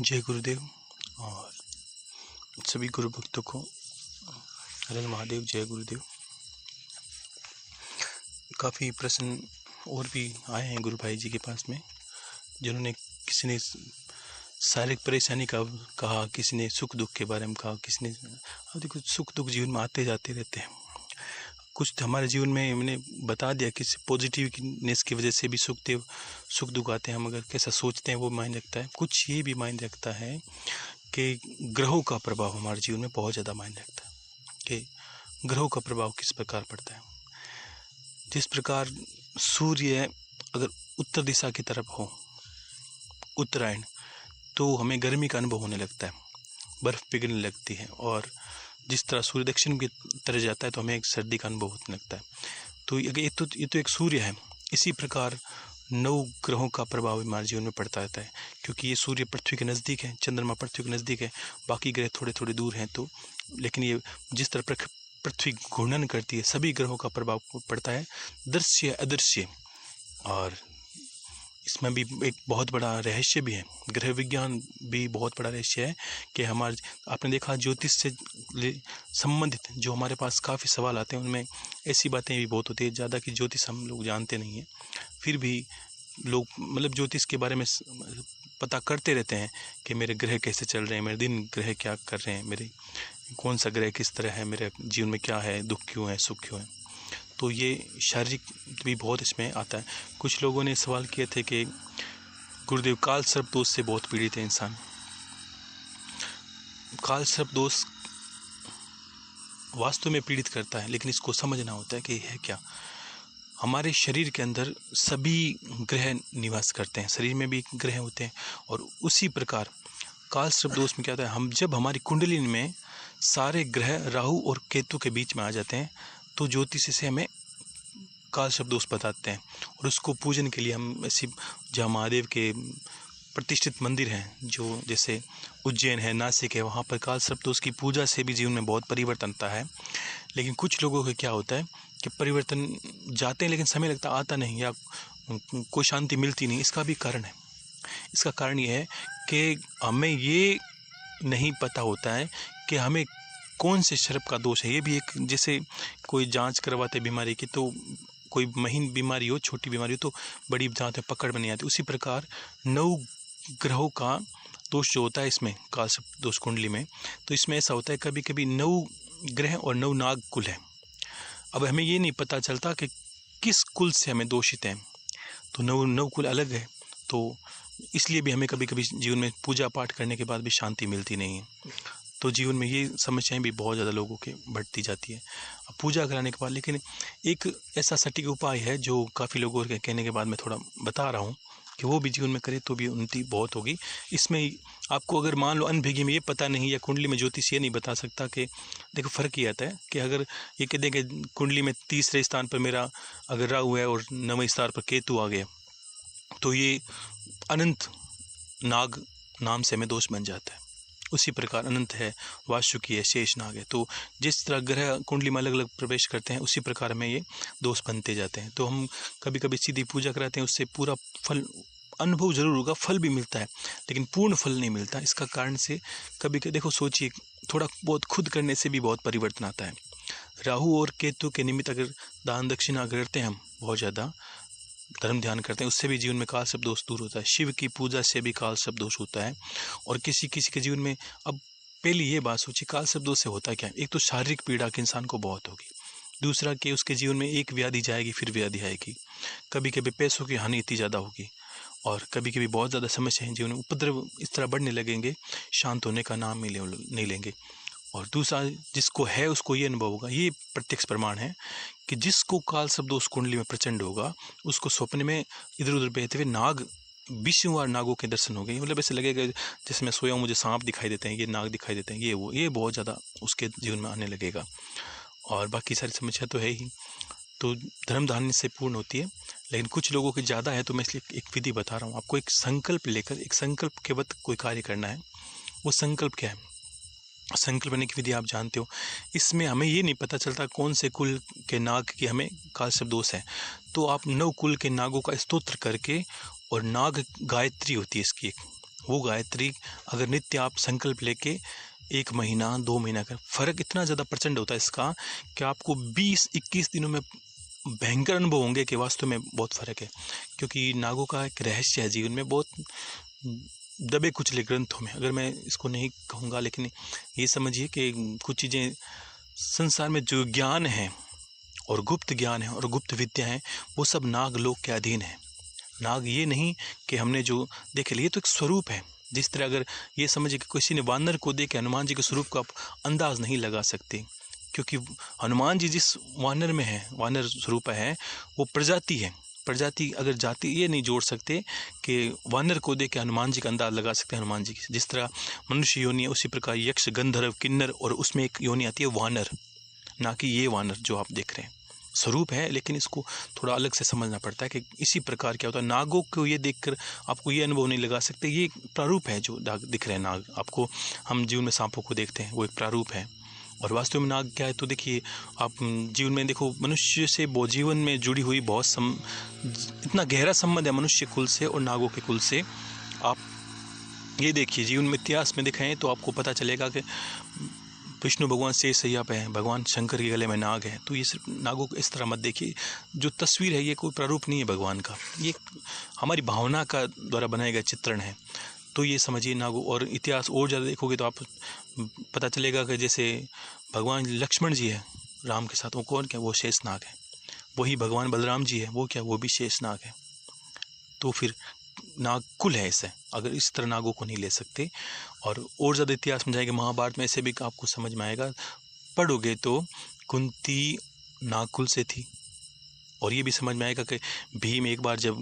जय गुरुदेव और सभी गुरु भक्तों को हरे महादेव। जय गुरुदेव। काफ़ी प्रश्न और भी आए हैं गुरु भाई जी के पास में, जिन्होंने किसी ने शारीरिक परेशानी का कहा, किसी ने सुख दुख के बारे में कहा, किसी ने अब देखो सुख दुख जीवन में आते जाते रहते हैं। कुछ हमारे जीवन में मैंने बता दिया कि पॉजिटिवनेस की वजह से भी सुख दुख आते हैं। हम अगर कैसा सोचते हैं वो मायने रखता है। कुछ ये भी मायने रखता है कि ग्रहों का प्रभाव हमारे जीवन में बहुत ज़्यादा मायने रखता है कि ग्रहों का प्रभाव किस प्रकार पड़ता है। जिस प्रकार सूर्य अगर उत्तर दिशा की तरफ हो, उत्तरायण, तो हमें गर्मी का अनुभव होने लगता है, बर्फ़ पिघलने लगती है। और जिस तरह सूर्य दक्षिण की तरफ जाता है तो हमें एक सर्दी का अनुभव होने लगता है। तो ये तो एक सूर्य है। इसी प्रकार 9 ग्रहों का प्रभाव हमारे जीवन में पड़ता रहता है, क्योंकि ये सूर्य पृथ्वी के नज़दीक है, चंद्रमा पृथ्वी के नज़दीक है, बाकी ग्रह थोड़े थोड़े दूर हैं। तो लेकिन ये जिस तरह पृथ्वी घूर्णन करती है, सभी ग्रहों का प्रभाव पड़ता है, दृश्य अदृश्य। और इसमें भी एक बहुत बड़ा रहस्य भी है, ग्रह विज्ञान भी बहुत बड़ा रहस्य है कि हमारे आपने देखा ज्योतिष से संबंधित जो हमारे पास काफ़ी सवाल आते हैं, उनमें ऐसी बातें भी बहुत होती है। ज़्यादा कि ज्योतिष हम लोग जानते नहीं हैं, फिर भी लोग मतलब ज्योतिष के बारे में पता करते रहते हैं कि मेरे ग्रह कैसे चल रहे हैं, मेरे दिन ग्रह क्या कर रहे हैं, मेरे कौन सा ग्रह किस तरह है, मेरे जीवन में क्या है, दुख क्यों है, सुख क्यों है। तो ये शारीरिक भी बहुत इसमें आता है। कुछ लोगों ने सवाल किए थे कि गुरुदेव काल सर्प दोष से बहुत पीड़ित है इंसान। काल सर्प दोष वास्तव में पीड़ित करता है, लेकिन इसको समझना होता है कि है क्या। हमारे शरीर के अंदर सभी ग्रह निवास करते हैं, शरीर में भी ग्रह होते हैं। और उसी प्रकार काल सर्प दोष में क्या होता है, जब हमारी कुंडली में सारे ग्रह राहु और केतु के बीच में आ जाते हैं तो ज्योतिष से हमें काल सर्प दोष बताते हैं। और उसको पूजन के लिए हम ऐसी जहाँ महादेव के प्रतिष्ठित मंदिर हैं, जो जैसे उज्जैन है, नासिक है, वहाँ पर काल सर्प दोष की पूजा से भी जीवन में बहुत परिवर्तन आता है। लेकिन कुछ लोगों को क्या होता है कि परिवर्तन जाते हैं लेकिन समय लगता आता नहीं, या कोई शांति मिलती नहीं। इसका भी कारण है। इसका कारण ये है कि हमें ये नहीं पता होता है कि हमें कौन से सर्प का दोष है। ये भी एक, जैसे कोई जांच करवाते बीमारी की, तो कोई महीन बीमारी हो, छोटी बीमारी हो, तो बड़ी जांच में पकड़ में नहीं आती। उसी प्रकार 9 ग्रहों का दोष जो होता है इसमें काल सर्प दोष कुंडली में, तो इसमें ऐसा होता है कभी कभी 9 ग्रह और 9 नाग कुल है। अब हमें ये नहीं पता चलता कि किस कुल से हमें दोषित हैं। तो 9 कुल अलग है, तो इसलिए भी हमें कभी कभी जीवन में पूजा पाठ करने के बाद भी शांति मिलती नहीं है। तो जीवन में ये समस्याएं भी बहुत ज़्यादा लोगों के बढ़ती जाती है पूजा कराने के बाद। लेकिन एक ऐसा सटीक उपाय है जो काफ़ी लोगों के कहने के बाद मैं थोड़ा बता रहा हूँ कि वो भी जीवन में करे तो भी उन्नति बहुत होगी। इसमें आपको अगर मान लो अनभिज्ञ में ये पता नहीं, या कुंडली में ज्योतिष ये नहीं बता सकता कि देखो फ़र्क ये आता है कि अगर ये कह दें कि कुंडली में तीसरे स्थान पर मेरा अगर राहु है और 9वें स्थान पर केतु आ गया, तो ये अनंत नाग नाम से हमें दोष बन जाता है। उसी प्रकार अनंत है, वासुकी है, शेष नाग है। तो जिस तरह ग्रह कुंडली में अलग अलग प्रवेश करते हैं, उसी प्रकार में ये दोष बनते जाते हैं। तो हम कभी कभी सीधी पूजा कराते हैं, उससे पूरा फल अनुभव जरूर होगा, फल भी मिलता है, लेकिन पूर्ण फल नहीं मिलता। इसका कारण से कभी कभी देखो सोचिए, थोड़ा बहुत खुद करने से भी बहुत परिवर्तन आता है। राहु और केतु के निमित्त अगर दान दक्षिणा करते हैं, हम बहुत ज़्यादा धर्म ध्यान करते हैं, उससे भी जीवन में काल सर्प दोष दूर होता है। शिव की पूजा से भी काल सर्प दोष होता है। और किसी किसी के जीवन में, अब पहली ये बात सोचिए, काल सर्प दोष से होता क्या है। एक तो शारीरिक पीड़ा के इंसान को बहुत होगी, दूसरा कि उसके जीवन में एक व्याधि जाएगी फिर व्याधि आएगी, कभी कभी पैसों की हानि इतनी ज़्यादा होगी, और कभी कभी बहुत ज़्यादा समस्याएं जीवन में, उपद्रव इस तरह बढ़ने लगेंगे, शांत होने का नाम नहीं लेंगे। और दूसरा, जिसको है उसको ये अनुभव होगा, ये प्रत्यक्ष प्रमाण है कि जिसको काल सर्प दोष कुंडली में प्रचंड होगा, उसको स्वप्न में इधर उधर बहते हुए नाग 20 बार नागों के दर्शन हो गए। मतलब ऐसे लगेगा जैसे मैं सोया हूँ, मुझे सांप दिखाई देते हैं, ये नाग दिखाई देते हैं, ये बहुत ज़्यादा उसके जीवन में आने लगेगा। और बाकी सारी समस्या तो है ही, तो धर्म धान्य से पूर्ण होती है। लेकिन कुछ लोगों की ज़्यादा है, तो मैं इसलिए एक विधि बता रहा हूँ आपको। एक संकल्प लेकर, एक संकल्प के वक्त कोई कार्य करना है। वो संकल्प क्या है? संकल्प करने की विधि आप जानते हो। इसमें हमें ये नहीं पता चलता कौन से कुल के नाग की हमें काल सर्प दोष है, तो आप 9 कुल के नागों का स्तोत्र करके, और नाग गायत्री होती है इसकी एक, वो गायत्री अगर नित्य आप संकल्प लेके 1 महीना 2 महीना का फर्क इतना ज़्यादा प्रचंड होता है इसका कि आपको 20-21 दिनों में भयंकर अनुभव होंगे कि वास्तव में बहुत फ़र्क है। क्योंकि नागों का एक रहस्य है जीवन में, बहुत दबे कुचले ग्रंथों में, अगर मैं इसको नहीं कहूँगा, लेकिन ये समझिए कि कुछ चीज़ें संसार में जो ज्ञान है और गुप्त ज्ञान है और गुप्त विद्या है, वो सब नाग लोक के अधीन है। नाग ये नहीं कि हमने जो देख लिया, ये तो एक स्वरूप है। जिस तरह अगर ये समझिए कि किसी ने वानर को देख के हनुमान जी के स्वरूप का आप अंदाज नहीं लगा सकते, क्योंकि हनुमान जी जिस वानर में है, वानर स्वरूप है, वो प्रजाति है। प्रजाति अगर जाति ये नहीं जोड़ सकते कि वानर को देख के हनुमान जी का अंदाज लगा सकते हैं हनुमान जी की। जिस तरह मनुष्य योनि है, उसी प्रकार यक्ष गंधर्व किन्नर, और उसमें एक योनि आती है वानर, ना कि ये वानर जो आप देख रहे हैं। स्वरूप है, लेकिन इसको थोड़ा अलग से समझना पड़ता है कि इसी प्रकार क्या होता है। नागों को ये देखकर आपको ये अनुभव नहीं लगा सकते, ये प्रारूप है जो दिख रहे हैं नाग आपको। हम जीवन में सांपों को देखते हैं, वो एक प्रारूप है, और वास्तव में नाग क्या है। तो देखिए आप जीवन में देखो, मनुष्य से वो जीवन में जुड़ी हुई बहुत इतना गहरा संबंध है मनुष्य कुल से और नागों के कुल से। आप ये देखिए जीवन में इतिहास में दिखाएं तो आपको पता चलेगा कि विष्णु भगवान शेष सैया पे हैं, भगवान शंकर के गले में नाग है। तो ये सिर्फ नागों को इस तरह मत देखिए। जो तस्वीर है ये कोई प्रारूप नहीं है भगवान का, ये हमारी भावना का द्वारा बनाया गया चित्रण है। तो ये समझिए नागों, और इतिहास और ज़्यादा देखोगे तो आप पता चलेगा कि जैसे भगवान लक्ष्मण जी है राम के साथ, वो कौन क्या, वो शेषनाग है। वही भगवान बलराम जी है, वो क्या, वो भी शेषनाग है। तो फिर नाग कुल है ऐसे, अगर इस तरह नागों को नहीं ले सकते। और ज़्यादा इतिहास में जाएंगे, महाभारत में ऐसे भी आपको समझ में आएगा, पढ़ोगे तो कुंती नागकुल से थी। और ये भी समझ में आएगा कि भीम एक बार जब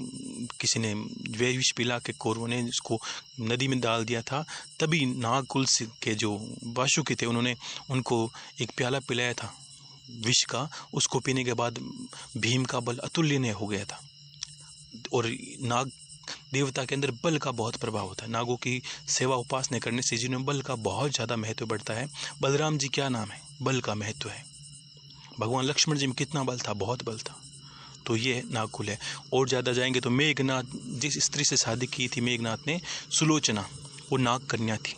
किसी ने विष पिला के कौरवों ने उसको नदी में डाल दिया था, तभी नागकुल के जो वासुकी थे उन्होंने उनको एक प्याला पिलाया था विष का। उसको पीने के बाद भीम का बल अतुलनीय हो गया था। और नाग देवता के अंदर बल का बहुत प्रभाव होता है। नागों की सेवा उपासना करने से जिन्हें बल का बहुत ज़्यादा महत्व बढ़ता है। बलराम जी क्या नाम है, बल का महत्व है। भगवान लक्ष्मण जी में कितना बल था, बहुत बल था। तो ये नागकुल है। और ज़्यादा जाएंगे तो मेघनाथ, जिस स्त्री से शादी की थी मेघनाथ ने, सुलोचना, वो नाग कन्या थी।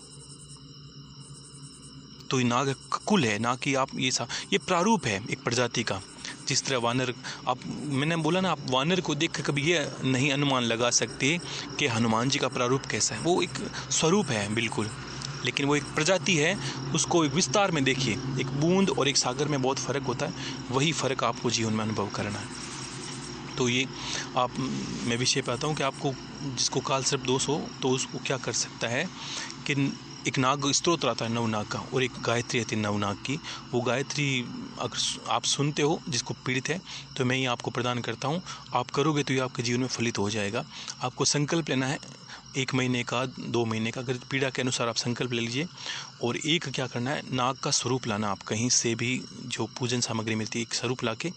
तो ये नाग कुल है, ना कि आप ये प्रारूप है एक प्रजाति का। जिस तरह वानर, आप मैंने बोला ना, आप वानर को देख कर कभी ये नहीं अनुमान लगा सकते कि हनुमान जी का प्रारूप कैसा है। वो एक स्वरूप है बिल्कुल, लेकिन वो एक प्रजाति है। उसको एक विस्तार में देखिए, एक बूंद और एक सागर में बहुत फ़र्क होता है। वही फ़र्क आपको जीवन में अनुभव करना है। तो ये मैं विषय पे आता हूँ कि आपको जिसको काल सर्प दोष हो तो उसको क्या कर सकता है कि एक नाग स्तोत्र आता है नवनाग का, और एक गायत्री आती है नवनाग की। वो गायत्री अगर आप सुनते हो, जिसको पीड़ित है, तो मैं ये आपको प्रदान करता हूँ। आप करोगे तो ये आपके जीवन में फलित हो जाएगा। आपको संकल्प लेना है 1 महीने का, 2 महीने का, अगर पीड़ा के अनुसार आप संकल्प ले लीजिए। और एक क्या करना है, नाग का स्वरूप लाना। आप कहीं से भी जो पूजन सामग्री मिलती है, एक स्वरूप ला के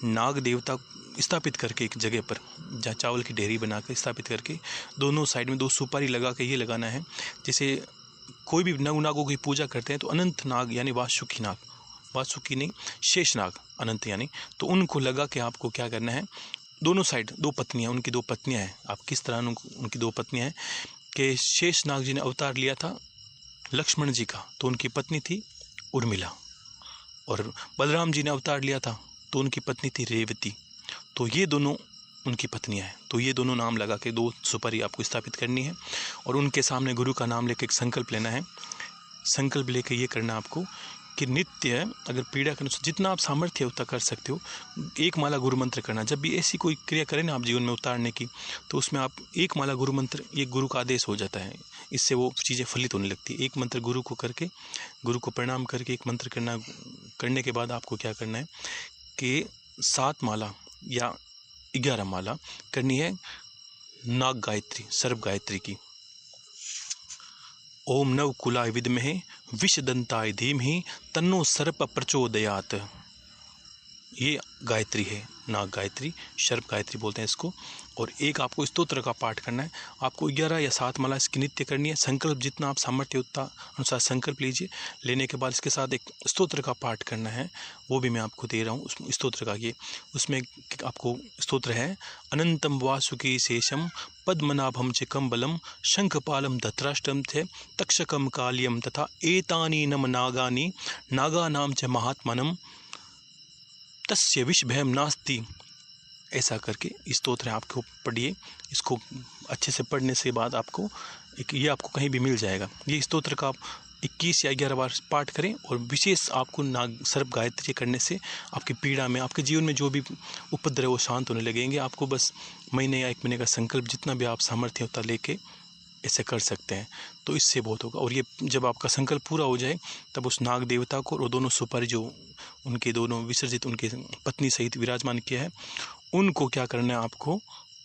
नाग देवता स्थापित करके एक जगह पर, जहाँ चावल की ढेरी बना कर स्थापित करके, दोनों साइड में 2 सुपारी लगा के ये लगाना है। जैसे कोई भी नागों की पूजा करते हैं तो अनंत नाग यानी वासुकी नाग, वासुकी नहीं शेषनाग, अनंत यानी, तो उनको लगा के आपको क्या करना है, दोनों साइड 2 पत्नियां, उनकी 2 पत्नियां हैं। आप किस तरह उनकी 2 पत्नियां हैं कि शेषनाग जी ने अवतार लिया था लक्ष्मण जी का, तो उनकी पत्नी थी उर्मिला। और बलराम जी ने अवतार लिया था तो उनकी पत्नी थी रेवती। तो ये दोनों उनकी पत्नियां हैं। तो ये दोनों नाम लगा के 2 सुपारी आपको स्थापित करनी है, और उनके सामने गुरु का नाम लेके एक संकल्प लेना है। संकल्प लेके ये करना आपको कि नित्य, अगर पीड़ा के अनुसार जितना आप सामर्थ्य उतना कर सकते हो, 1 माला गुरु मंत्र करना। जब भी ऐसी कोई क्रिया करें ना आप जीवन में उतारने की, तो उसमें आप 1 माला गुरु मंत्र, ये गुरु का आदेश हो जाता है, इससे वो चीज़ें फलित होने लगती है। 1 मंत्र गुरु को करके, गुरु को प्रणाम करके 1 मंत्र करने के बाद आपको क्या करना है कि 7 माला या 11 माला करनी है नाग गायत्री, सर्प गायत्री की। ओम नव कुलाय विद्महे विषदंताय धीमहि तन्नो सर्प प्रचोदयात। ये गायत्री है, नाग गायत्री, शर्प गायत्री बोलते हैं इसको। और एक आपको स्तोत्र का पाठ करना है। आपको 11 या 7 माला इसकी नित्य करनी है। संकल्प जितना आप सामर्थ्य उतना अनुसार संकल्प लीजिए। लेने के बाद इसके साथ एक स्तोत्र का पाठ करना है, वो भी मैं आपको दे रहा हूँ उस स्तोत्र का। ये उसमें आपको स्तोत्र है, अनंतम वासुकी शेषम पद्मनाभम च कम्बलम शंखपालम धत्राष्टम थे तक्षकम कालियम तथा एतानी नम नागानी नागानाम च महात्मनम तस्य विष भयम नास्ति। ऐसा करके स्तोत्र है, आपको पढ़िए। इसको अच्छे से पढ़ने से बाद आपको ये आपको कहीं भी मिल जाएगा। ये स्तोत्र का आप 21 या 11 बार पाठ करें। और विशेष आपको नाग सर्प गायत्री करने से आपकी पीड़ा में, आपके जीवन में जो भी उपद्रव वो शांत होने लगेंगे। आपको बस महीने या 1 महीने का संकल्प जितना भी आप सामर्थ्य होता लेके ऐसे कर सकते हैं, तो इससे बहुत होगा। और ये जब आपका संकल्प पूरा हो जाए तब उस नाग देवता को और दोनों सुपारी जो उनके दोनों विसर्जित उनके पत्नी सहित विराजमान किया है, उनको क्या करना है, आपको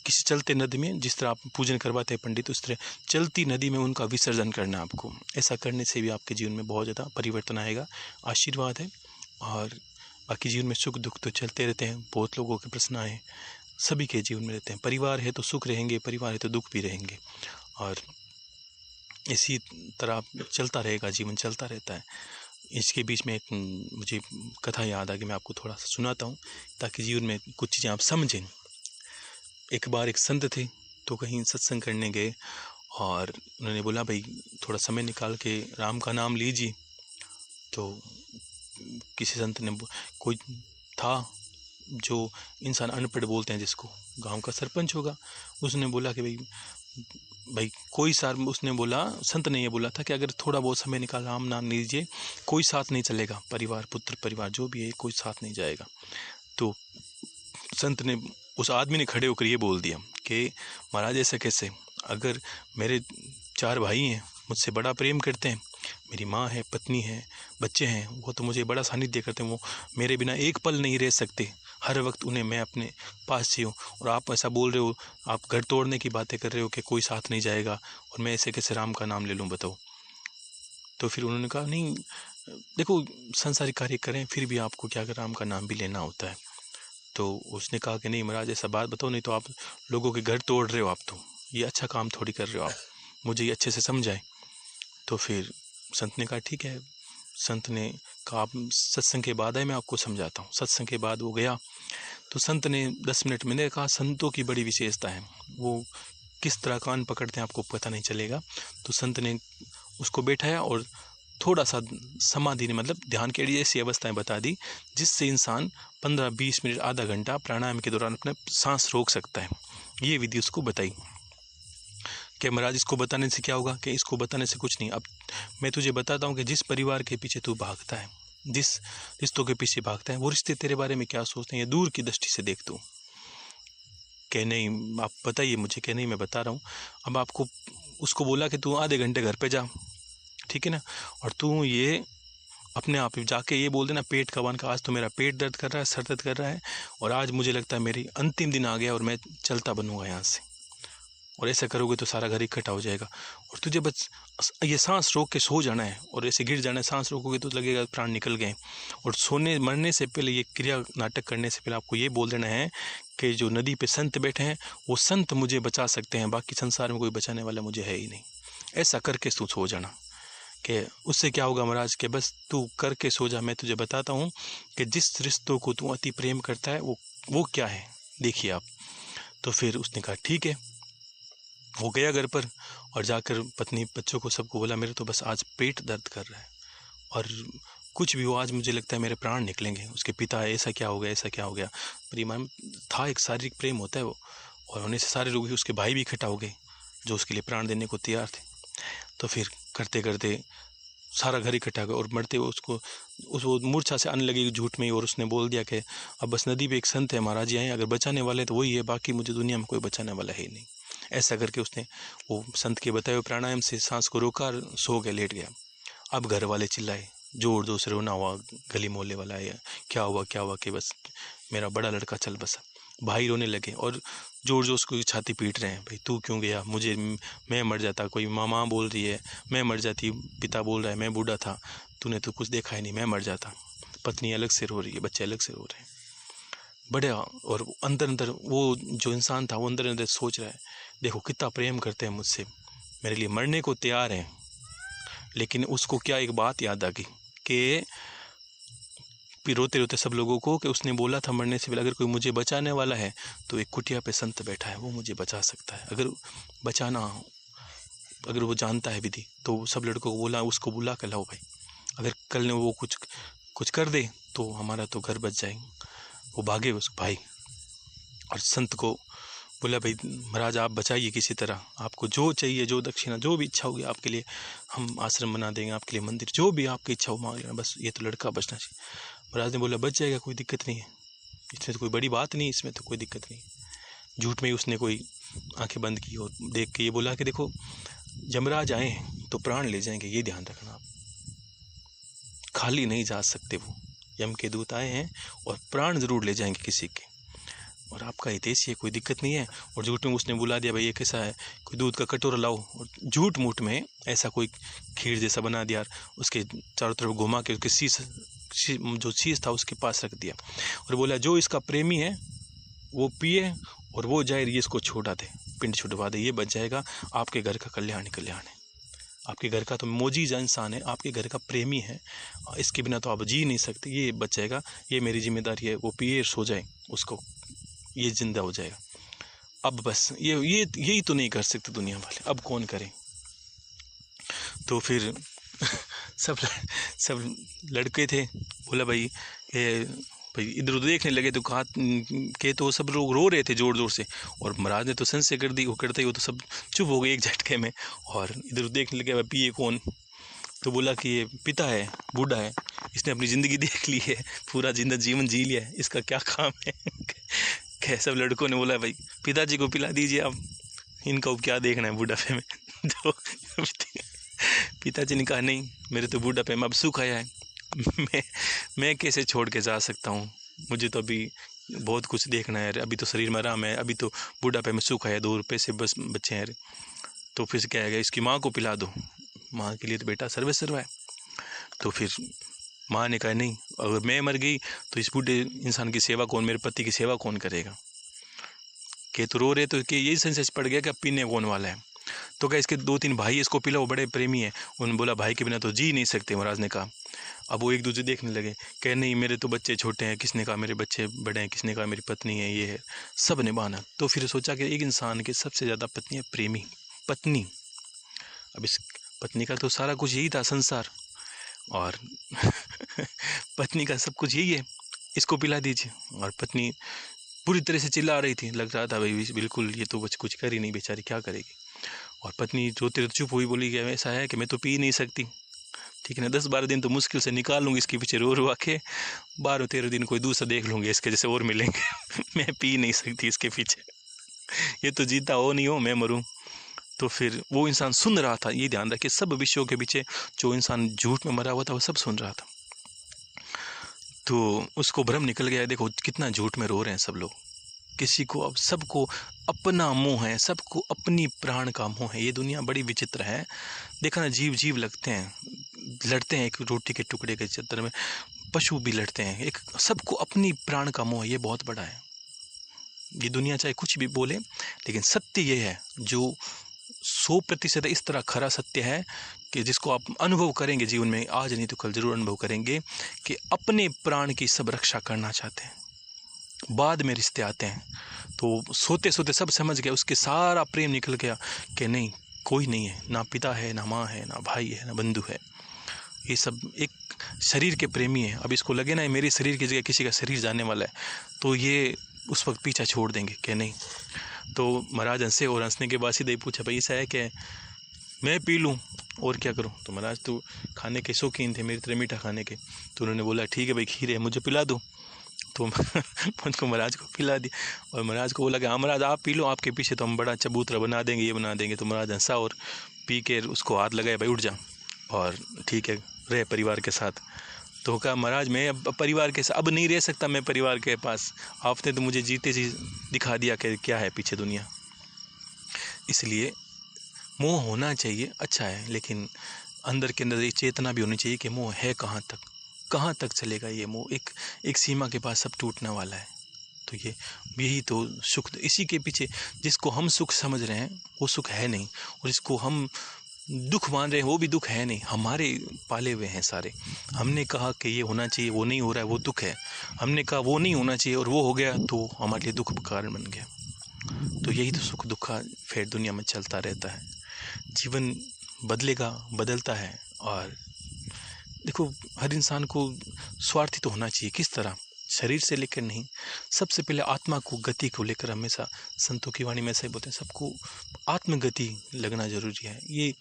किसी चलते नदी में, जिस तरह आप पूजन करवाते हैं पंडित, उस तरह चलती नदी में उनका विसर्जन करना है आपको। ऐसा करने से भी आपके जीवन में बहुत ज़्यादा परिवर्तन आएगा, आशीर्वाद है। और बाकी जीवन में सुख दुख तो चलते रहते हैं, बहुत लोगों के प्रश्न आए, सभी के जीवन में रहते हैं। परिवार है तो सुख रहेंगे, परिवार है तो दुख भी रहेंगे, और इसी तरह चलता रहेगा, जीवन चलता रहता है। इसके बीच में एक मुझे कथा याद आ गई, मैं आपको थोड़ा सा सुनाता हूँ ताकि जीवन में कुछ चीज़ें आप समझें। एक बार एक संत थे, तो कहीं सत्संग करने गए और उन्होंने बोला, भाई थोड़ा समय निकाल के राम का नाम लीजिए। तो किसी संत ने, कोई था जो इंसान अनपढ़ बोलते हैं जिसको, गांव का सरपंच होगा, उसने बोला कि भाई कोई साथ, उसने बोला, संत ने ये बोला था कि अगर थोड़ा बहुत समय निकाल राम नाम लीजिए, कोई साथ नहीं चलेगा, परिवार पुत्र परिवार जो भी है कोई साथ नहीं जाएगा। तो संत ने, उस आदमी ने खड़े होकर ये बोल दिया कि महाराज ऐसा कैसे, अगर मेरे 4 भाई हैं, मुझसे बड़ा प्रेम करते हैं, मेरी माँ है, पत्नी है, बच्चे हैं, वो तो मुझे बड़ा सानिध्य करते हैं, वो मेरे बिना एक पल नहीं रह सकते, हर वक्त उन्हें मैं अपने पास चाहिए हूँ। और आप ऐसा बोल रहे हो, आप घर तोड़ने की बातें कर रहे हो कि कोई साथ नहीं जाएगा, और मैं ऐसे कैसे राम का नाम ले लूँ, बताओ। तो फिर उन्होंने कहा, नहीं देखो, संसारिक कार्य करें फिर भी आपको क्या कर राम का नाम भी लेना होता है। तो उसने कहा कि नहीं महाराज ऐसा बात बताओ, नहीं तो आप लोगों के घर तोड़ रहे हो, आप तो ये अच्छा काम थोड़ी कर रहे हो, आप मुझे ये अच्छे से समझाए। तो फिर संत ने कहा ठीक है। संत ने कहा आप सत्संग के बाद आए, मैं आपको समझाता हूँ। सत्संग के बाद वो गया, तो संत ने 10 मिनट में कहा, संतों की बड़ी विशेषता है, वो किस तरह कान पकड़ते हैं आपको पता नहीं चलेगा। तो संत ने उसको बैठाया और थोड़ा सा समाधि ने, मतलब ध्यान की ऐसी अवस्थाएं बता दी जिससे इंसान 15-20 मिनट, आधा घंटा प्राणायाम के दौरान अपने सांस रोक सकता है। ये विधि उसको बताई कि महाराज इसको बताने से क्या होगा, कि इसको बताने से कुछ नहीं। अब मैं तुझे बताता हूँ कि जिस परिवार के पीछे तू भागता है, जिस रिश्तों के पीछे भागता है, वो रिश्ते तेरे बारे में क्या सोचते हैं, ये दूर की दृष्टि से देख तू। कि नहीं आप बताइए मुझे, कि नहीं मैं बता रहा हूँ। अब आपको उसको बोला कि तू आधे घंटे घर पे जा, ठीक है ना, और तू ये अपने आप ही जाके ये बोल देना पेट का का, आज तो मेरा पेट दर्द कर रहा है, सर दर्द कर रहा है, और आज मुझे लगता है मेरी अंतिम दिन आ गया और मैं चलता बनूंगा यहाँ से। और ऐसा करोगे तो सारा घर इकट्ठा हो जाएगा, और तुझे बस ये सांस रोक के सो जाना है, और ऐसे गिर जाना है। सांस रोकोगे तो लगेगा प्राण निकल गए। और सोने मरने से पहले, ये क्रिया नाटक करने से पहले आपको ये बोल देना है कि जो नदी पे संत बैठे हैं वो संत मुझे बचा सकते हैं, बाकी संसार में कोई बचाने वाला मुझे है ही नहीं। ऐसा करके तू सो जाना। कि उससे क्या होगा महाराज, कि बस तू करके सो जा। मैं तुझे बताता हूँ कि जिस रिश्तों को तू अति प्रेम करता है वो क्या है, देखिए आप। तो फिर उसने कहा ठीक है। वो गया घर पर और जाकर पत्नी बच्चों को सबको बोला, मेरे तो बस आज पेट दर्द कर रहा है, और कुछ भी हो आज मुझे लगता है मेरे प्राण निकलेंगे। उसके पिता, ऐसा क्या हो गया, ऐसा क्या हो गया। परिवार में था एक शारीरिक प्रेम होता है वो, और होने से सारे लोग, उसके भाई भी इकट्ठा हो गए जो उसके लिए प्राण देने को तैयार थे। तो फिर करते करते सारा घर इकट्ठा हो गया, और मरते हुए वो मूर्छा से आने लगी झूठ में ही। और उसने बोल दिया कि अब बस नदी पे एक संत है, महाराज जी आए, अगर बचाने वाले तो वही है, बाकी मुझे दुनिया में कोई बचाने वाला है ही नहीं। ऐसा करके उसने वो संत के बताए हुए प्राणायाम से सांस को रोका, सो गया, लेट गया। अब घर वाले चिल्लाए, जोर जोर से रोना हुआ, गली मोहल्ले वाला आया, क्या हुआ क्या हुआ, कि बस मेरा बड़ा लड़का चल बसा। भाई रोने लगे और जोर जोर से छाती पीट रहे हैं, भाई तू क्यों गया, मुझे, मैं मर जाता। कोई माँ बोल रही है मैं मर जाती, पिता बोल रहा है मैं बूढ़ा था, तूने तो कुछ देखा ही नहीं, मैं मर जाता। पत्नी अलग से रो रही है, बच्चे अलग से रो रहे हैं। बढ़िया। और अंदर अंदर वो जो इंसान था वो अंदर अंदर सोच रहा है, देखो कितना प्रेम करते हैं मुझसे, मेरे लिए मरने को तैयार हैं। लेकिन उसको क्या एक बात याद आ गई कि फिर रोते रोते सब लोगों को, कि उसने बोला था मरने से पहले अगर कोई मुझे बचाने वाला है तो एक कुटिया पे संत बैठा है, वो मुझे बचा सकता है। अगर बचाना, अगर वो जानता है विधि, तो सब लड़कों को बोला उसको बुला कर लाओ भाई, अगर कल ने वो कुछ कुछ कर दे तो हमारा तो घर बच जाएगा। वो भागे उस भाई और संत को बोला, भाई महाराज आप बचाइए किसी तरह, आपको जो चाहिए, जो दक्षिणा, जो भी इच्छा होगी आपके लिए हम आश्रम बना देंगे, आपके लिए मंदिर, जो भी आपकी इच्छा हो मांग लेना, बस ये तो लड़का बचना चाहिए। महाराज ने बोला बच जाएगा, कोई दिक्कत नहीं है, इसमें तो कोई बड़ी बात नहीं, इसमें तो कोई दिक्कत नहीं। झूठ में ही उसने कोई आंखें बंद की और देख के ये बोला कि देखो यमराज आए हैं तो प्राण ले जाएंगे, ये ध्यान रखना, आप खाली नहीं जा सकते, वो यम के दूत आए हैं और प्राण जरूर ले जाएंगे किसी के, और आपका हितैषी है, कोई दिक्कत नहीं है। और झूठ में उसने बुला दिया, भाई ये कैसा है, कोई दूध का कटोरा लाओ, और झूठ मूठ में ऐसा कोई खीर जैसा बना दिया, उसके चारों तरफ घुमा के उसके जो शीश था उसके पास रख दिया, और बोला जो इसका प्रेमी है वो पिए और वो जाए ये इसको छोड़ा दे, पिंड छुड़वा दे, ये बच जाएगा, आपके घर का कल्याण ही कल्याण है, आपके घर का तो मोजीज इंसान है, आपके घर का प्रेमी है, इसके बिना तो आप जी नहीं सकते, ये बच जाएगा, ये मेरी जिम्मेदारी है, वो पिए सो जाए, उसको ये जिंदा हो जाएगा। अब बस यही तो नहीं कर सकते दुनिया वाले, अब कौन करे। तो फिर सब लड़के थे, बोला भाई ये, भाई इधर उधर देखने लगे तो कहा के तो सब लोग रो रहे थे जोर जोर से, और महाराज ने तो संशय कर दी, वो करते ही वो तो सब चुप हो गए एक झटके में, और इधर उधर देखने लगे भाई ये कौन, तो बोला कि ये पिता है, बूढ़ा है, इसने अपनी ज़िंदगी देख ली है, पूरा जीवन जी लिया है, इसका क्या काम है। सब लड़कों ने बोला भाई पिताजी को पिला दीजिए आप, इनका क्या देखना है बुढ़ापे में। तो पिताजी ने कहा नहीं, मेरे तो बुढ़ापे में अब सुख आया है, मैं कैसे छोड़ के जा सकता हूँ, मुझे तो अभी बहुत कुछ देखना है, अभी तो शरीर में आराम है, अभी तो बुढ़ापे में सुख आया, 2 रुपये से बस बच्चे हैं। तो फिर क्या है, इसकी माँ को पिला दो, माँ के लिए तो बेटा सर्वे सर्वा है। तो फिर माँ ने कहा नहीं, अगर मैं मर गई तो इस बूढ़े इंसान की सेवा कौन, मेरे पति की सेवा कौन करेगा। के तो रो रहे, तो कि यही सेंसेस पड़ गया कि अब पीने कौन वाला है। तो क्या इसके 2-3 भाई इसको पिलाओ, बड़े प्रेमी है, उन्होंने बोला भाई के बिना तो जी नहीं सकते, महाराज ने कहा। अब वो एक दूसरे देखने लगे, कह नहीं मेरे तो बच्चे छोटे हैं, किसने कहा मेरे बच्चे बड़े हैं, किसने कहा मेरी पत्नी है, ये है, सब ने बहाना। तो फिर सोचा कि एक इंसान की सबसे ज़्यादा पत्नी है प्रेमी, पत्नी। अब इस पत्नी का तो सारा कुछ यही था संसार, और पत्नी का सब कुछ यही है, इसको पिला दीजिए। और पत्नी पूरी तरह से चिल्ला रही थी, लग रहा था भाई बिल्कुल ये तो कुछ कर ही नहीं, बेचारी क्या करेगी। और पत्नी रोते रोते चुप हुई, बोली कि ऐसा है कि मैं तो पी नहीं सकती, ठीक है ना, 10-12 दिन तो मुश्किल से निकाल लूँगी इसके पीछे रो रो के, 12-13 दिन कोई दूसरा देख लूँगी इसके जैसे और मिलेंगे। मैं पी नहीं सकती इसके पीछे, ये तो जीता हो नहीं हो, मैं मरूँ। तो फिर वो इंसान सुन रहा था, ये ध्यान रखिए, सब विषयों के पीछे जो इंसान झूठ में मरा हुआ था वो सब सुन रहा था। तो उसको भ्रम निकल गया, देखो कितना झूठ में रो रहे हैं सब लोग, किसी को, अब सबको अपना मोह है, सबको अपनी प्राण का मोह है। ये दुनिया बड़ी विचित्र है, देखा ना, जीव लगते हैं, लड़ते हैं एक रोटी के टुकड़े के चक्कर में, पशु भी लड़ते हैं, एक सबको अपनी प्राण का मोह, ये बहुत बड़ा है। ये दुनिया चाहे कुछ भी बोले, लेकिन सत्य ये है जो 100% इस तरह खरा सत्य है कि जिसको आप अनुभव करेंगे जीवन में, आज नहीं तो कल जरूर अनुभव करेंगे, कि अपने प्राण की सब रक्षा करना चाहते हैं, बाद में रिश्ते आते हैं। तो सोते सोते सब समझ गया, उसके सारा प्रेम निकल गया कि नहीं, कोई नहीं है, ना पिता है, ना माँ है, ना भाई है, ना बंधु है, ये सब एक शरीर के प्रेमी है। अब इसको लगे ना मेरे शरीर की जगह किसी का शरीर जाने वाला है, तो ये उस वक्त पीछा छोड़ देंगे कि नहीं। तो महाराज हंसे, और हंसने के बाद सीधे पूछा, भाई ऐसा है कि मैं पी लूँ और क्या करूँ। तो महाराज तो खाने के शौकीन थे, मेरी तरह मीठा खाने के, तो उन्होंने बोला ठीक है भाई, खीर है, मुझे पिला दो। तो मुझको महाराज को पिला दिया, और महाराज को बोला कि हाँ महाराज आप पी लो, आपके पीछे तो हम बड़ा चबूतरा बना देंगे, ये बना देंगे। तो महाराज हंसा और पी के उसको हाथ लगाया, भाई उठ जा और ठीक है रहे परिवार के साथ। तो कहा महाराज मैं अब परिवार के साथ अब नहीं रह सकता, मैं परिवार के पास, आपने तो मुझे जीते जी दिखा दिया कि क्या है पीछे दुनिया। इसलिए मोह होना चाहिए, अच्छा है, लेकिन अंदर के अंदर ये चेतना भी होनी चाहिए कि मोह है कहाँ तक चलेगा ये मोह, एक सीमा के पास सब टूटने वाला है। तो यही तो सुख, इसी के पीछे जिसको हम सुख समझ रहे हैं वो सुख है नहीं, और इसको हम दुख मान रहे हैं वो भी दुख है नहीं। हमारे पाले हुए हैं सारे। हमने कहा कि ये होना चाहिए, वो नहीं हो रहा है, वो दुख है। हमने कहा वो नहीं होना चाहिए और वो हो गया, तो हमारे लिए दुख का कारण बन गया। तो यही तो सुख दुख का फेर दुनिया में चलता रहता है। जीवन बदलेगा, बदलता है। और देखो, हर इंसान को स्वार्थी तो होना चाहिए। किस तरह? शरीर से लेकर नहीं, सबसे पहले आत्मा को, गति को लेकर। हमेशा संतों की वाणी में ऐसे बोलते हैं, सबको आत्मगति लगना जरूरी है। ये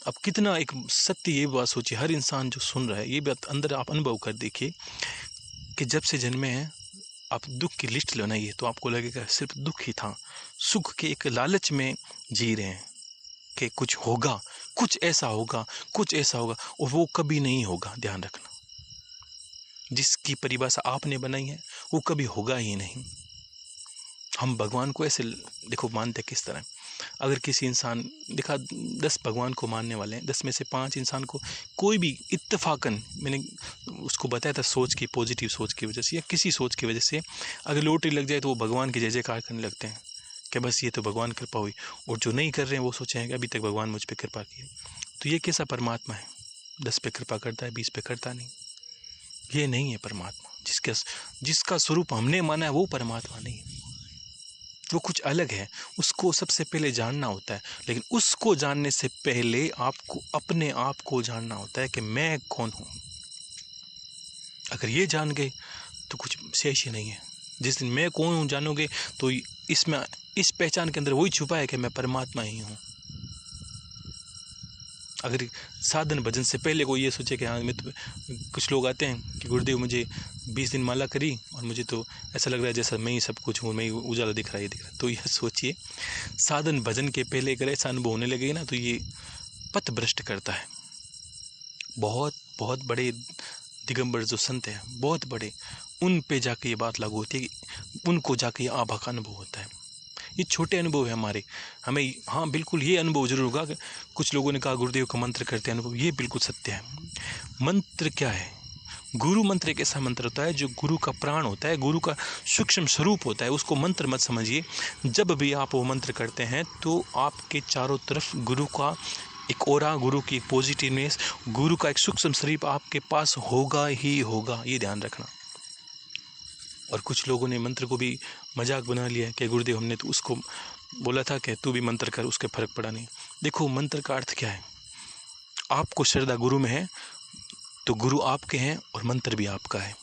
अब कितना एक सत्य, ये बात सोचिए, हर इंसान जो सुन रहा है ये बात अंदर आप अनुभव कर देखिए कि जब से जन्मे हैं आप दुख की लिस्ट बनाइए तो आपको लगेगा सिर्फ दुख ही था। सुख के एक लालच में जी रहे हैं कि कुछ होगा, कुछ ऐसा होगा, कुछ ऐसा होगा, और वो कभी नहीं होगा। ध्यान रखना, जिसकी परिभाषा आपने बनाई है वो कभी होगा ही नहीं। हम भगवान को ऐसे देखो मानते किस तरह, अगर किसी इंसान देखा 10 भगवान को मानने वाले हैं, 10 में से 5 इंसान को कोई भी इत्तेफाकन, मैंने उसको बताया था सोच की, पॉजिटिव सोच की वजह से या किसी सोच की वजह से अगर लॉटरी लग जाए तो वो भगवान की जय जयकार करने लगते हैं कि बस ये तो भगवान कृपा हुई। और जो नहीं कर रहे हैं वो सोचे हैं कि अभी तक भगवान मुझ पर कृपा की। तो ये कैसा परमात्मा है? 10 पे कृपा करता है, 20 पे करता नहीं। ये नहीं है परमात्मा। जिसका स्वरूप हमने माना है वो परमात्मा नहीं है, वो कुछ अलग है। उसको सबसे पहले जानना होता है, लेकिन उसको जानने से पहले आपको अपने आप को जानना होता है कि मैं कौन हूँ। अगर ये जान गए तो कुछ शेष ही नहीं है। जिस दिन मैं कौन हूँ जानोगे तो इसमें, इस पहचान के अंदर वही छुपा है कि मैं परमात्मा ही हूँ। अगर साधन भजन से पहले कोई ये सोचे कि हाँ मैं तो, कुछ लोग आते हैं कि गुरुदेव मुझे 20 दिन माला करी और मुझे तो ऐसा लग रहा है जैसा मैं ही सब कुछ हूँ, मैं ही उजाला दिख रहा है, ये दिख रहा है। तो यह सोचिए, साधन भजन के पहले अगर ऐसा अनुभव होने लगे ना तो ये पथ भ्रष्ट करता है। बहुत बहुत बड़े दिगंबर जो संत हैं, बहुत बड़े, उन पे जाके ये बात लागू होती है कि उनको जाके ये आभा का अनुभव होता है। ये छोटे अनुभव है हमारे, हमें हाँ बिल्कुल ये अनुभव जरूर होगा कि कुछ लोगों ने कहा गुरुदेव का मंत्र करते हैं अनुभव, ये बिल्कुल सत्य है। मंत्र क्या है? गुरु मंत्र एक ऐसा मंत्र होता है जो गुरु का प्राण होता है, गुरु का सूक्ष्म स्वरूप होता है। उसको मंत्र मत समझिए। जब भी आप वो मंत्र करते हैं तो आपके चारों तरफ गुरु का एक ओरा, गुरु की पॉजिटिवनेस, गुरु का एक सूक्ष्म शरीर आपके पास होगा ही होगा, ये ध्यान रखना। और कुछ लोगों ने मंत्र को भी मजाक बना लिया कि गुरुदेव हमने तो उसको बोला था कि तू भी मंत्र कर, उसके फर्क पड़ा नहीं। देखो मंत्र का अर्थ क्या है? आपको श्रद्धा गुरु में है तो गुरु आपके हैं और मंत्र भी आपका है।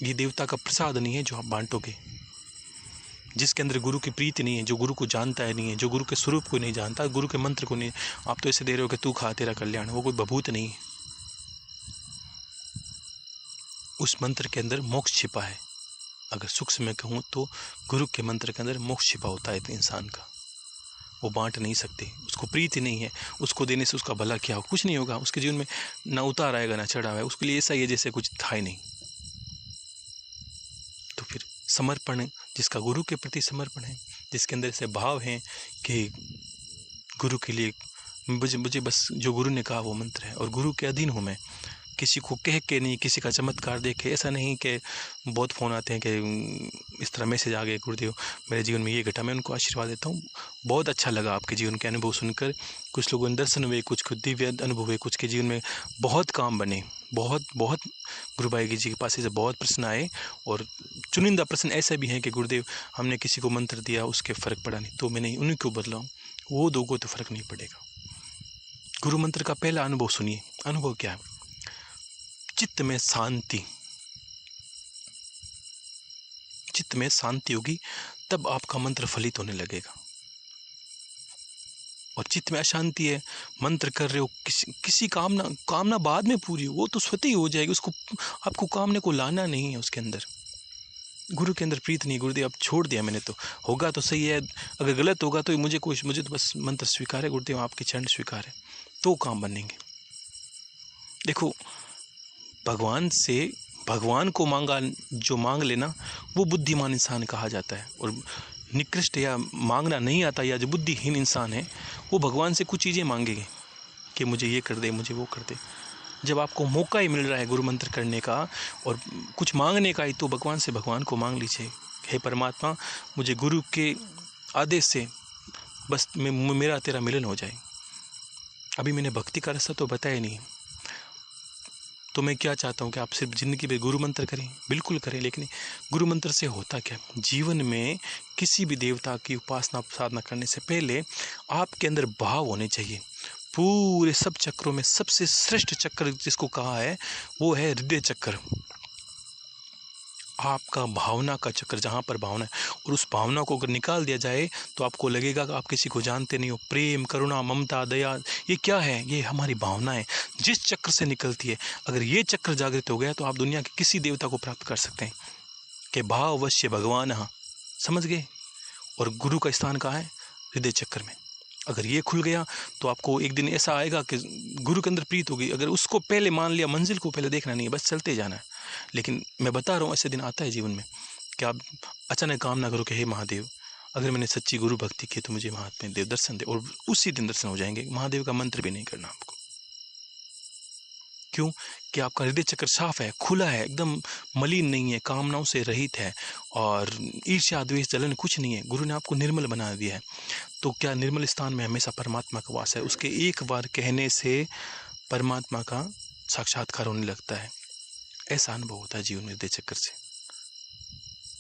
ये देवता का प्रसाद नहीं है जो आप बांटोगे। जिसके अंदर गुरु की प्रीति नहीं है, जो गुरु को जानता है नहीं है, जो गुरु के स्वरूप को नहीं जानता, गुरु के मंत्र को नहीं, आप तो ऐसे दे रहे हो कि तू खा तेरा कल्याण, वो कोई बभूत नहीं है। उस मंत्र के अंदर मोक्ष छिपा है। अगर सूक्ष्म में कहूँ तो गुरु के मंत्र के अंदर मोक्ष छिपा होता है इंसान का। वो बांट नहीं सकते, उसको प्रीति नहीं है, उसको देने से उसका भला क्या हो, कुछ नहीं होगा। उसके जीवन में ना उतार आएगा ना चढ़ाव है, उसके लिए ऐसा ही है जैसे कुछ था ही नहीं। तो फिर समर्पण, जिसका गुरु के प्रति समर्पण है, जिसके अंदर ऐसे भाव हैं कि गुरु के लिए मुझे बस जो गुरु ने कहा वो मंत्र है और गुरु के अधीन हूँ मैं, किसी को कह के नहीं, किसी का चमत्कार देखे। ऐसा नहीं कि बहुत फ़ोन आते हैं कि इस तरह मैसेज आ गए गुरुदेव मेरे जीवन में ये घटा, मैं उनको आशीर्वाद देता हूँ। बहुत अच्छा लगा आपके जीवन के अनुभव सुनकर। कुछ लोगों ने दर्शन हुए, कुछ को दिव्य अनुभव हुए, कुछ के जीवन में बहुत काम बने। बहुत बहुत गुरु भाई जी के पास से बहुत प्रश्न आए और चुनिंदा प्रश्न ऐसे भी हैं कि गुरुदेव हमने किसी को मंत्र दिया उसके फ़र्क पड़ा नहीं तो मैंने उन्हीं को बदलाऊँ, वो दो को तो फ़र्क नहीं पड़ेगा। गुरु मंत्र का पहला अनुभव सुनिए। अनुभव क्या है? चित्त में शांति। चित्त में शांति होगी तब आपका मंत्र फलित होने लगेगा। और चित्त में अशांति है, मंत्र कर रहे हो, किसी कामना बाद में पूरी हो, वो तो स्वतः ही हो जाएगी। उसको आपको कामने को लाना नहीं है उसके अंदर। गुरु के अंदर प्रीत नहीं, गुरुदेव अब छोड़ दिया मैंने, तो होगा तो सही है, अगर गलत होगा तो मुझे तो बस मंत्र स्वीकार है, गुरुदेव आपके चरण स्वीकार है, तो काम बनेंगे। देखो भगवान को मांग लेना वो बुद्धिमान इंसान कहा जाता है। और निकृष्ट या मांगना नहीं आता या जो बुद्धिहीन इंसान है वो भगवान से कुछ चीज़ें मांगेंगे कि मुझे ये कर दे, मुझे वो कर दे। जब आपको मौका ही मिल रहा है गुरु मंत्र करने का और कुछ मांगने का ही, तो भगवान से भगवान को मांग लीजिए, हे परमात्मा मुझे गुरु के आदेश से बस मेरा तेरा मिलन हो जाए। अभी मैंने भक्ति का रास्ता तो बताया नहीं, तो मैं क्या चाहता हूँ कि आप सिर्फ ज़िंदगी में गुरु मंत्र करें, बिल्कुल करें, लेकिन गुरु मंत्र से होता क्या, जीवन में किसी भी देवता की उपासना साधना करने से पहले आपके अंदर भाव होने चाहिए। पूरे सब चक्रों में सबसे श्रेष्ठ चक्र जिसको कहा है वो है हृदय चक्र, आपका भावना का चक्र, जहाँ पर भावना है, और उस भावना को अगर निकाल दिया जाए तो आपको लगेगा कि आप किसी को जानते नहीं हो। प्रेम, करुणा, ममता, दया, ये क्या है? ये हमारी भावना है, जिस चक्र से निकलती है। अगर ये चक्र जागृत हो गया तो आप दुनिया के किसी देवता को प्राप्त कर सकते हैं कि भाववश्य भगवान, हाँ समझ गए। और गुरु का स्थान कहाँ है? हृदय चक्र में। अगर ये खुल गया तो आपको एक दिन ऐसा आएगा कि गुरु के अंदर प्रीत होगी। अगर उसको पहले मान लिया, मंजिल को पहले देखना नहीं है, बस चलते जाना है। लेकिन मैं बता रहा हूँ ऐसे दिन आता है जीवन में कि आप अचानक काम ना करो कि हे महादेव, अगर मैंने सच्ची गुरु भक्ति की तो मुझे महात्मा देव दर्शन दे, और उसी दिन दर्शन हो जाएंगे। महादेव का मंत्र भी नहीं करना आपको। क्यों? कि आपका हृदय चक्र साफ है, खुला है, एकदम मलिन नहीं है, कामनाओं से रहित है, और ईर्ष्या, द्वेष, जलन कुछ नहीं है। गुरु ने आपको निर्मल बना दिया है। तो क्या निर्मल स्थान में हमेशा परमात्मा का वास है। उसके एक बार कहने से परमात्मा का साक्षात्कार होने लगता है। ऐसा अनुभव होता है जीवन में हृदय चक्र से।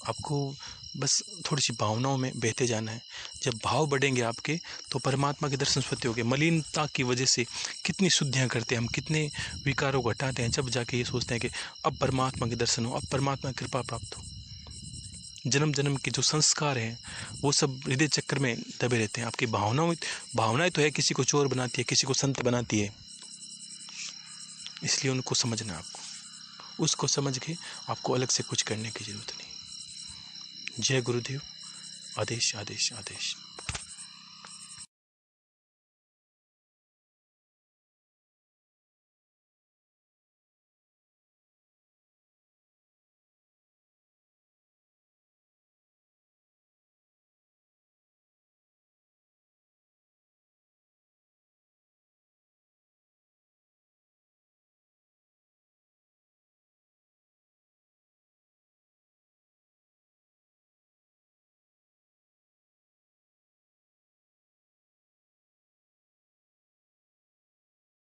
आपको बस थोड़ी सी भावनाओं में बहते जाना है। जब भाव बढ़ेंगे आपके तो परमात्मा के दर्शन स्वतः होंगे। मलिनता की वजह से कितनी शुद्धियाँ करते हैं हम, कितने विकारों को हटाते हैं, जब जाके ये सोचते हैं कि अब परमात्मा के दर्शन हो, अब परमात्मा की कृपा प्राप्त हो। जन्म जन्म के जो संस्कार हैं वो सब हृदय चक्र में दबे रहते हैं। आपकी भावनाएं तो है, किसी को चोर बनाती है, किसी को संत बनाती है, इसलिए उनको समझना है आपको। उसको समझ के आपको अलग से कुछ करने की जरूरत नहीं। जय गुरुदेव। आदेश आदेश आदेश।